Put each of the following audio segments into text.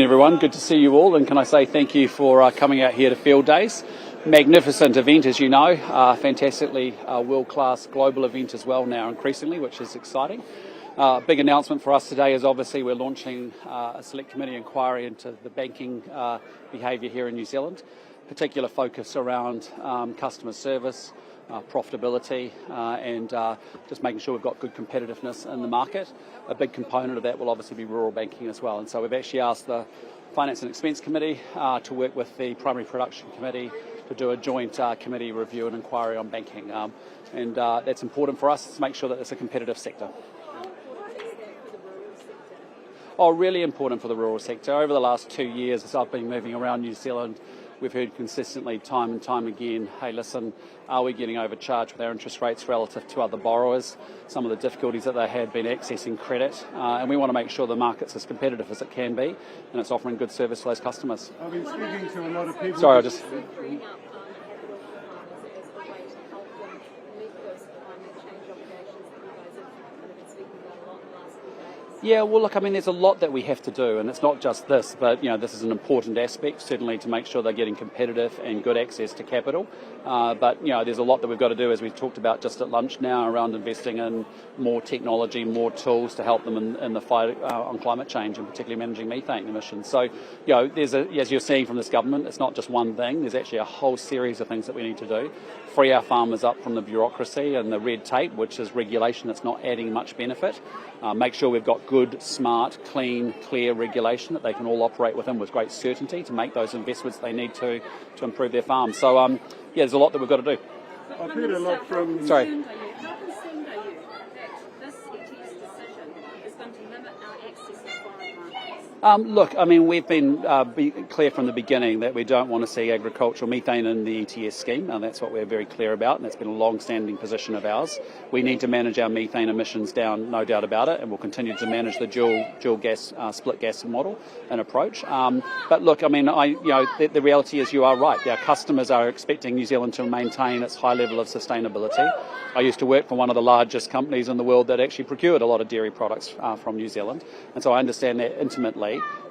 Everyone, good to see you all, and can I say thank you for coming out here to Fieldays. Magnificent event, as you know, fantastically world-class global event as well now increasingly, which is exciting. Big announcement for us today is obviously we're launching a select committee inquiry into the banking behaviour here in New Zealand, particular focus around customer service, profitability and just making sure we've got good competitiveness in the market. A big component of that will obviously be rural banking as well, and so we've actually asked the Finance and Expense Committee to work with the Primary Production Committee to do a joint committee review and inquiry on banking, and that's important for us to make sure that it's a competitive sector. Oh, really important for the rural sector. Over the last 2 years, as I've been moving around New Zealand, we've heard consistently, time and time again, hey, listen, are we getting overcharged with our interest rates relative to other borrowers? Some of the difficulties that they had been accessing credit, and we want to make sure the market's as competitive as it can be, and it's offering good service to those customers. I've been speaking to a lot of people. Sorry, I just... Yeah, well, look, I mean, there's a lot that we have to do, and it's not just this, but, this is an important aspect, certainly to make sure they're getting competitive and good access to capital. But, there's a lot that we've got to do, as we talked about just at lunch now, around investing in more technology, more tools to help them in the fight on climate change, and particularly managing methane emissions. So, there's as you're seeing from this government, it's not just one thing. There's actually a whole series of things that we need to do. Free our farmers up from the bureaucracy and the red tape, which is regulation that's not adding much benefit. Make sure we've got good, smart, clean, clear regulation that they can all operate within with great certainty to make those investments they need to improve their farms. So, there's a lot that we've got to do. I've heard a lot from... Sorry. How concerned are you that this ET's decision is going to limit our access to foreign markets? Look, I mean, we've been clear from the beginning that we don't want to see agricultural methane in the ETS scheme, and that's what we're very clear about, and that's been a long-standing position of ours. We need to manage our methane emissions down, no doubt about it, and we'll continue to manage the dual gas, split gas model and approach. But look, I mean, the reality is you are right. Our customers are expecting New Zealand to maintain its high level of sustainability. I used to work for one of the largest companies in the world that actually procured a lot of dairy products from New Zealand, and so I understand that intimately.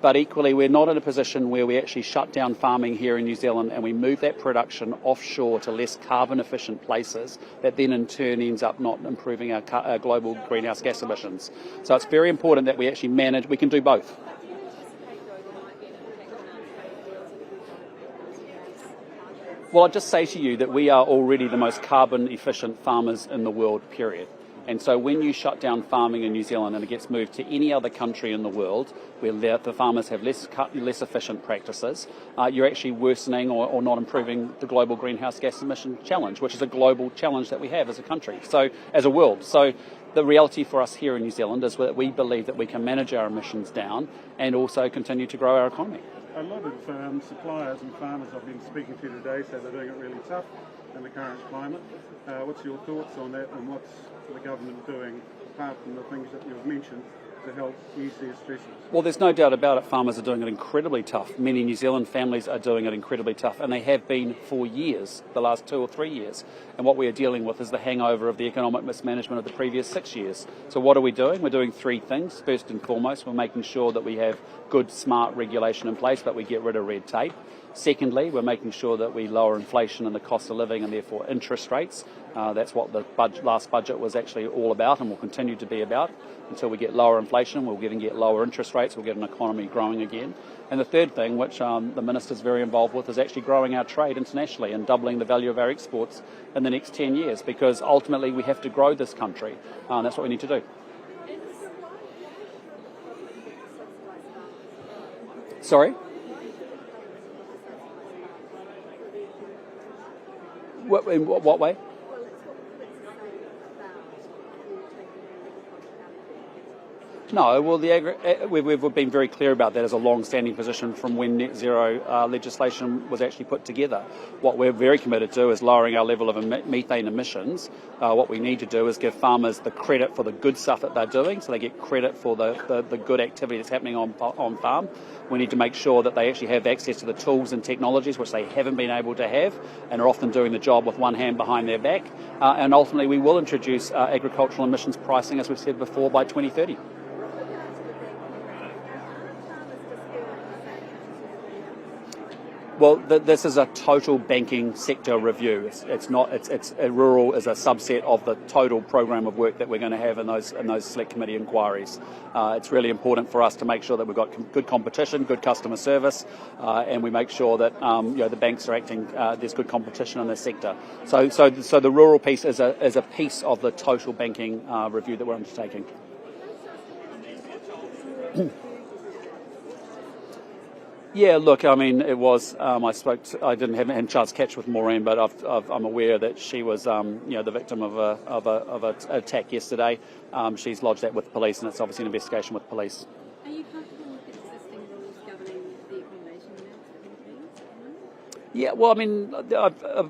But equally, we're not in a position where we actually shut down farming here in New Zealand and we move that production offshore to less carbon efficient places that then in turn ends up not improving our global greenhouse gas emissions. So it's very important that we actually manage, we can do both. Well, I'd just say to you that we are already the most carbon efficient farmers in the world, period. And so when you shut down farming in New Zealand and it gets moved to any other country in the world where the farmers have less efficient practices, you're actually worsening or not improving the global greenhouse gas emission challenge, which is a global challenge that we have as a country, so as a world. So the reality for us here in New Zealand is that we believe that we can manage our emissions down and also continue to grow our economy. A lot of suppliers and farmers I've been speaking to today say they're doing it really tough in the current climate. What's your thoughts on that, and what's the government doing, apart from the things that you've mentioned, to help ease their stresses? Well, there's no doubt about it. Farmers are doing it incredibly tough. Many New Zealand families are doing it incredibly tough, and they have been for years, the last 2 or 3 years. And what we are dealing with is the hangover of the economic mismanagement of the previous 6 years. So what are we doing? We're doing 3 things. First and foremost, we're making sure that we have good, smart regulation in place, but we get rid of red tape. Secondly, we're making sure that we lower inflation and the cost of living and therefore interest rates. That's what the last budget was actually all about and will continue to be about. Until we get lower inflation, we'll get lower interest rates, we'll get an economy growing again. And the third thing, which the Minister's very involved with, is actually growing our trade internationally and doubling the value of our exports in the next 10 years, because ultimately we have to grow this country. That's what we need to do. Sorry? In what way? No, well, we've been very clear about that as a long-standing position from when net zero legislation was actually put together. What we're very committed to is lowering our level of methane emissions. What we need to do is give farmers the credit for the good stuff that they're doing, so they get credit for the good activity that's happening on farm. We need to make sure that they actually have access to the tools and technologies which they haven't been able to have and are often doing the job with one hand behind their back. And ultimately we will introduce agricultural emissions pricing, as we've said before, by 2030. Well, this is a total banking sector review. It's rural is a subset of the total program of work that we're going to have in those select committee inquiries. It's really important for us to make sure that we've got good competition, good customer service, and we make sure that the banks are acting. There's good competition in this sector. So the rural piece is a piece of the total banking review that we're undertaking. Yeah, look, I mean, it was. I didn't have a chance to catch with Maureen, but I'm aware that she was, the victim of an attack yesterday. She's lodged that with police, and it's obviously an investigation with police. Are you comfortable with existing rules governing the accommodation amounts? Yeah, well, I mean,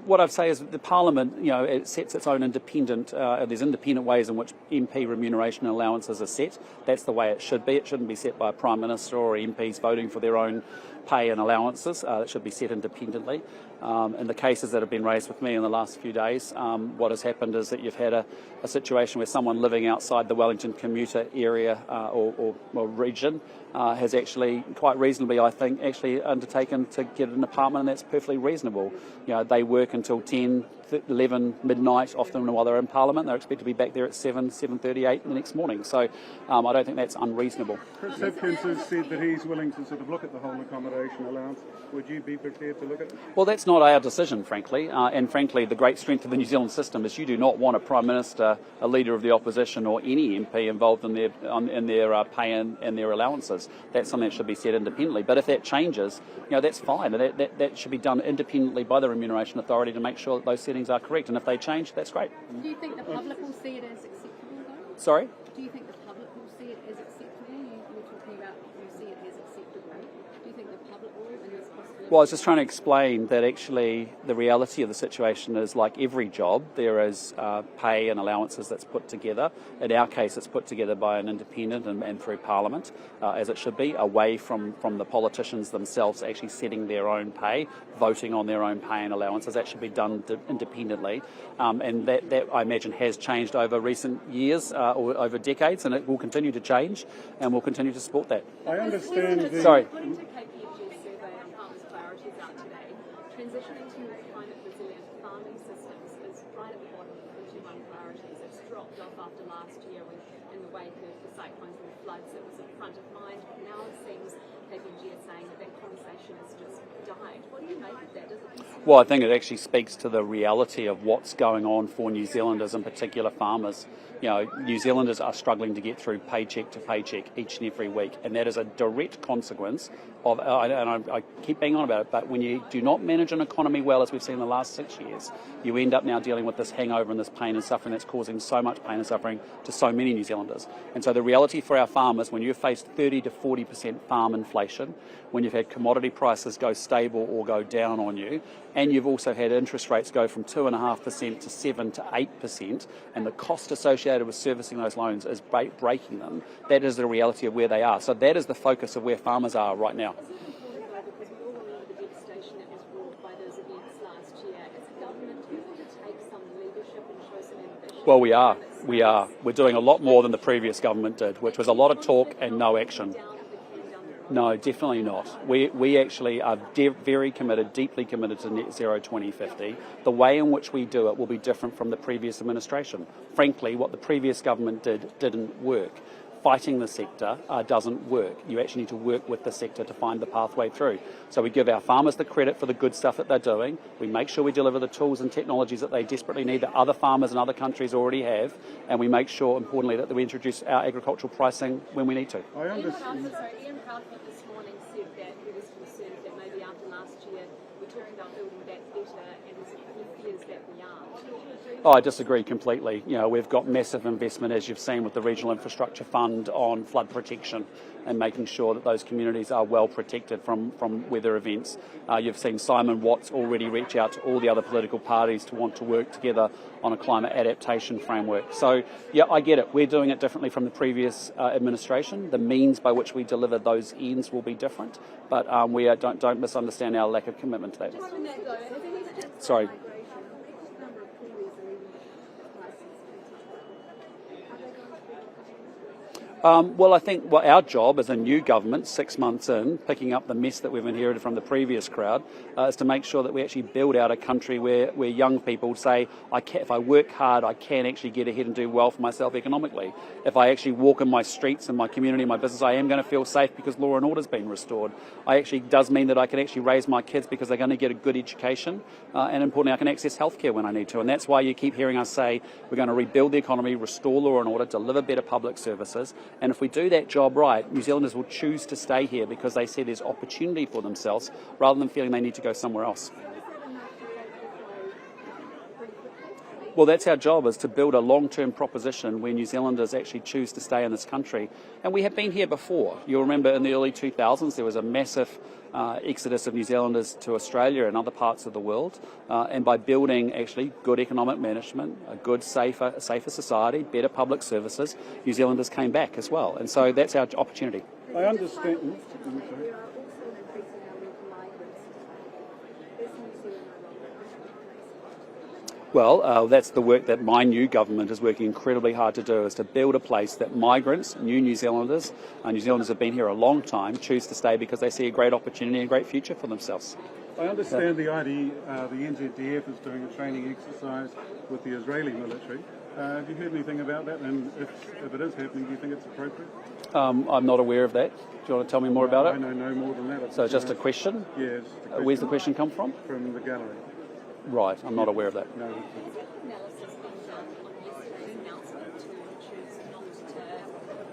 what I'd say is that the Parliament, it sets its own independent. There's independent ways in which MP remuneration allowances are set. That's the way it should be. It shouldn't be set by a Prime Minister or MPs voting for their own pay and allowances. It should be set independently. In the cases that have been raised with me in the last few days, what has happened is that you've had a situation where someone living outside the Wellington commuter area or region has actually, quite reasonably, I think, actually undertaken to get an apartment, and that's perfectly reasonable. They work until 10, 11 midnight, often while they're in Parliament. They're expected to be back there at 7:30, 8 the next morning. So I don't think that's unreasonable. Chris Hipkins has said that he's willing to sort of look at the whole accommodation allowance. Would you be prepared to look at it? Well, that's not our decision, frankly. And frankly, the great strength of the New Zealand system is you do not want a Prime Minister, a Leader of the Opposition or any MP involved in their pay and their allowances. That's something that should be set independently. But if that changes, that's fine. That should be done independently by the Remuneration Authority to make sure that those settings are correct. And if they change, that's great. Do you think the public will see it as acceptable, though? Sorry? Do you think the public will see it as acceptable? You were talking about you see it as acceptable. Do you think the public will in this possibility? Well, I was just trying to explain that actually the reality of the situation is, like every job, there is pay and allowances that's put together. In our case, it's put together by an independent and through Parliament, as it should be, away from the politicians themselves actually setting their own pay, voting on their own pay and allowances. That should be done independently. And that, I imagine, has changed over recent years or over decades, and it will continue to change, and we'll continue to support that. I understand. Sorry. According to KPMG's survey on farmers' priorities out today, transitioning to climate resilient farming systems is right at the bottom of the 21 priorities. It's dropped off after last year when, in the wake of the cyclones and the floods, it was at the front of mind. But now it seems KPMG is saying that conversation has just died. What do you make of that? Does it Well, I think it actually speaks to the reality of what's going on for New Zealanders, in particular farmers. New Zealanders are struggling to get through paycheck to paycheck each and every week, and that is a direct consequence of, and I keep banging on about it, but when you do not manage an economy well, as we've seen in the last 6 years, you end up now dealing with this hangover and this pain and suffering that's causing so much pain and suffering to so many New Zealanders. And so the reality for our farmers, when you've faced 30 to 40% farm inflation, when you've had commodity prices go stable or go down on you, and you've also had interest rates go from 2.5% to 7 to 8%, and the cost associated with servicing those loans is breaking them, that is the reality of where they are. So that is the focus of where farmers are right now. because we all remember the devastation that was wrought by those events last year. As a government, do you want to take some leadership and show some ambition? Well, we are. We're doing a lot more than the previous government did, which was a lot of talk and no action. No, definitely not. We actually are very committed, deeply committed to net zero 2050. The way in which we do it will be different from the previous administration. Frankly, what the previous government didn't work. Fighting the sector doesn't work. You actually need to work with the sector to find the pathway through. So we give our farmers the credit for the good stuff that they're doing. We make sure we deliver the tools and technologies that they desperately need that other farmers in other countries already have. And we make sure, importantly, that we introduce our agricultural pricing when we need to. I understand. Ian Proudfoot this morning said that he was concerned that maybe after last year we're talking about building back better, and he fears that we aren't. Oh, I disagree completely. We've got massive investment, as you've seen, with the Regional Infrastructure Fund on flood protection and making sure that those communities are well protected from weather events. You've seen Simon Watts already reach out to all the other political parties to want to work together on a climate adaptation framework. So, yeah, I get it. We're doing it differently from the previous administration. The means by which we deliver those ends will be different, but don't misunderstand our lack of commitment to that. Sorry. Well, I think our job as a new government, 6 months in, picking up the mess that we've inherited from the previous crowd, is to make sure that we actually build out a country where young people say, if I work hard, I can actually get ahead and do well for myself economically. If I actually walk in my streets, in my community, in my business, I am going to feel safe because law and order's been restored. Does mean that I can actually raise my kids because they're going to get a good education, and importantly, I can access healthcare when I need to. And that's why you keep hearing us say we're going to rebuild the economy, restore law and order, deliver better public services. And if we do that job right, New Zealanders will choose to stay here because they see there's opportunity for themselves rather than feeling they need to go somewhere else. Well, that's our job, is to build a long-term proposition where New Zealanders actually choose to stay in this country. And we have been here before. You'll remember in the early 2000s there was a massive exodus of New Zealanders to Australia and other parts of the world. And by building actually good economic management, a good, safer society, better public services, New Zealanders came back as well. And so that's our opportunity. I understand. Well, that's the work that my new government is working incredibly hard to do, is to build a place that migrants, New Zealanders have been here a long time, choose to stay because they see a great opportunity and a great future for themselves. I understand the NZDF is doing a training exercise with the Israeli military. Have you heard anything about that? And if it is happening, do you think it's appropriate? I'm not aware of that. Do you want to tell me more about it? I know no more than that. So just a question? Yes. Where's the question come from? From the gallery. Right, I'm not aware of that. No. Analysis being done on yesterday's announcement to choose not to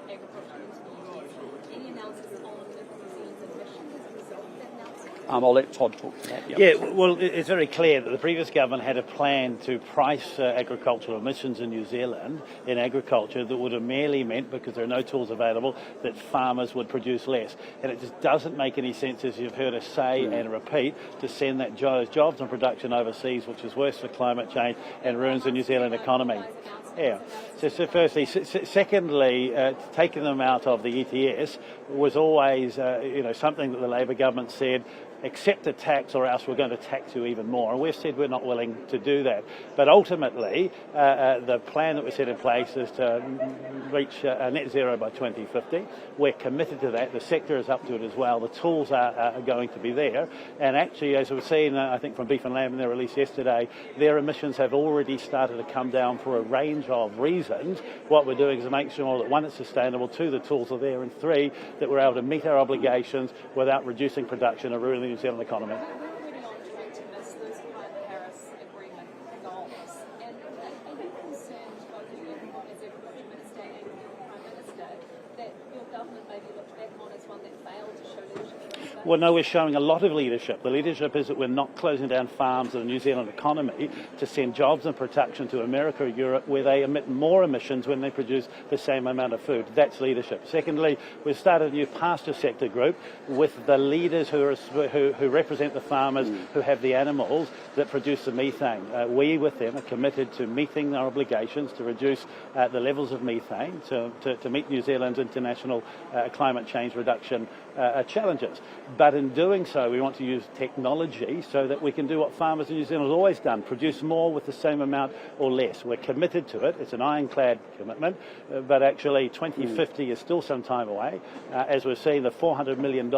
agriculture into any analysis on New Zealand's emissions as a result of that announcement? I'll let Todd talk to that. Yeah, well, it's very clear that the previous government had a plan to price agricultural emissions in New Zealand in agriculture that would have merely meant, because there are no tools available, that farmers would produce less. And it just doesn't make any sense, as you've heard us say and repeat, to send that jobs and production overseas, which is worse for climate change and ruins the New Zealand economy. Yeah. So firstly. Secondly, taking them out of the ETS was always, something that the Labor government said, accept the tax or else we're going to tax you even more. And we've said we're not willing to do that. But ultimately, the plan that we set in place is to reach net zero by 2050. We're committed to that. The sector is up to it as well. The tools are going to be there. And actually, as we've seen, I think from Beef and Lamb in their release yesterday, their emissions have already started to come down for a range of reasons. What we're doing is to make sure that, one, it's sustainable, two, the tools are there, and three, that we're able to meet our obligations without reducing production or ruining the New Zealand economy. We're already on track to miss those Paris Agreement goals. And are you concerned, both of you, as Agriculture Minister and Prime Minister, that your government may be looked back on as one that failed to show leadership in this space? Well, no, we're showing a lot of leadership. The leadership is that we're not closing down farms in the New Zealand economy to send jobs and production to America or Europe, where they emit more emissions when they produce the same amount of food. That's leadership. Secondly, we've started a new pasture sector group with the leaders who represent the farmers who have the animals that produce the methane. We, with them, are committed to meeting our obligations to reduce the levels of methane to meet New Zealand's international climate change reduction challenges. But in doing so, we want to use technology so that we can do what farmers in New Zealand have always done, produce more with the same amount or less. We're committed to it. It's an ironclad commitment, but actually 2050 is still some time away. As we're seeing, the $400 million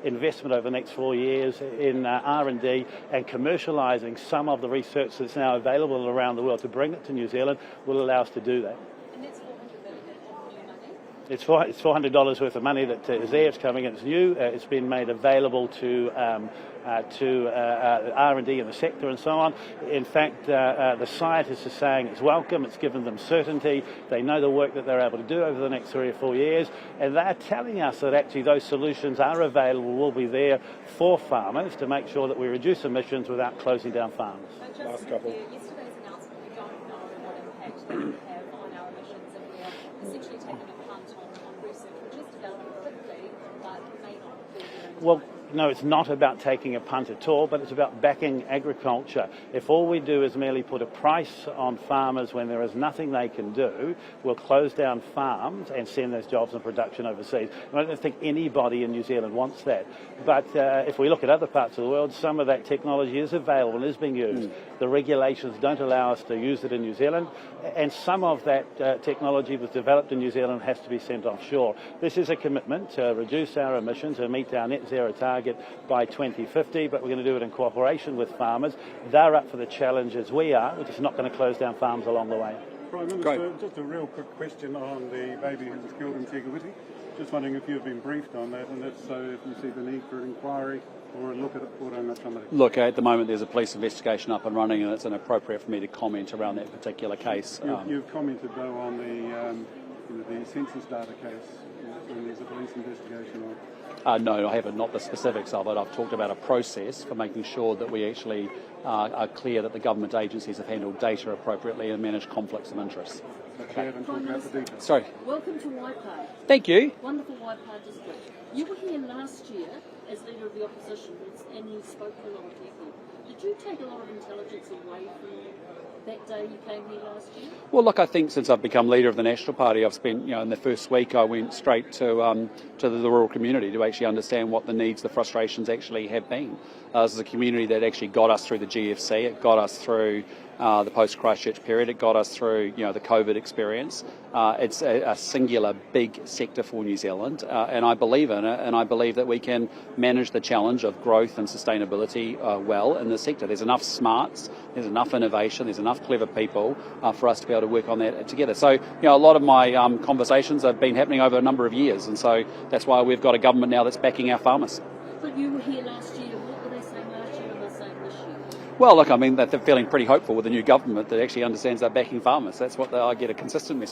investment over the next 4 years in R&D and commercialising some of the research that's now available around the world to bring it to New Zealand will allow us to do that. And that's $400 million of new money? It's $400 worth of money that is there. It's coming in. It's new. It's been made available to R&D in the sector and so on. In fact, the scientists are saying it's welcome. It's given them certainty. They know the work that they're able to do over the next 3 or 4 years, and they're telling us that actually those solutions are available, will be there for farmers to make sure that we reduce emissions without closing down farms. Last couple. Yesterday's announcement, we don't know what impact that will have on our emissions, and we're essentially taking a punt on research, which is developing quickly, but may not be. Well, no, it's not about taking a punt at all, but it's about backing agriculture. If all we do is merely put a price on farmers when there is nothing they can do, we'll close down farms and send those jobs and production overseas. And I don't think anybody in New Zealand wants that. But if we look at other parts of the world, some of that technology is available and is being used. The regulations don't allow us to use it in New Zealand, and some of that technology was developed in New Zealand has to be sent offshore. This is a commitment to reduce our emissions and meet our net zero target by 2050, but we're going to do it in cooperation with farmers. They're up for the challenge as we are. We're just not going to close down farms along the way. Prime Minister, just a real quick question on the baby who was killed in Te Kuiti. Just wondering if you've been briefed on that, and if so, if you see the need for an inquiry or a look at it for somebody. Look, at the moment there's a police investigation up and running, and it's inappropriate for me to comment around that particular case. You've commented though on the census data case when there's a police investigation on. No, I haven't. Not the specifics of it. I've talked about a process for making sure that we actually are clear that the government agencies have handled data appropriately and managed conflicts of interest. Okay. Haven't talked about the details. Sorry. Welcome to Waipa. Thank you. Wonderful Waipa district. You were here last year as leader of the opposition and you spoke to a lot of people. Did you take a lot of intelligence away from that day you came here last year? Well, look, I think since I've become leader of the National Party, I've spent, in the first week I went straight to the rural community to actually understand what the needs, the frustrations actually have been. This is a community that actually got us through the GFC, it got us through the post-Christchurch period, it got us through, the COVID experience. It's a singular big sector for New Zealand, and I believe in it, and I believe that we can manage the challenge of growth and sustainability well in the sector. There's enough smarts, there's enough innovation, there's enough clever people for us to be able to work on that together. So, a lot of my conversations have been happening over a number of years, and so that's why we've got a government now that's backing our farmers. But you were here last year. What were they saying last year and they're saying this year? Well, look, I mean, they're feeling pretty hopeful with the new government that actually understands they're backing farmers. That's what I get a consistent message.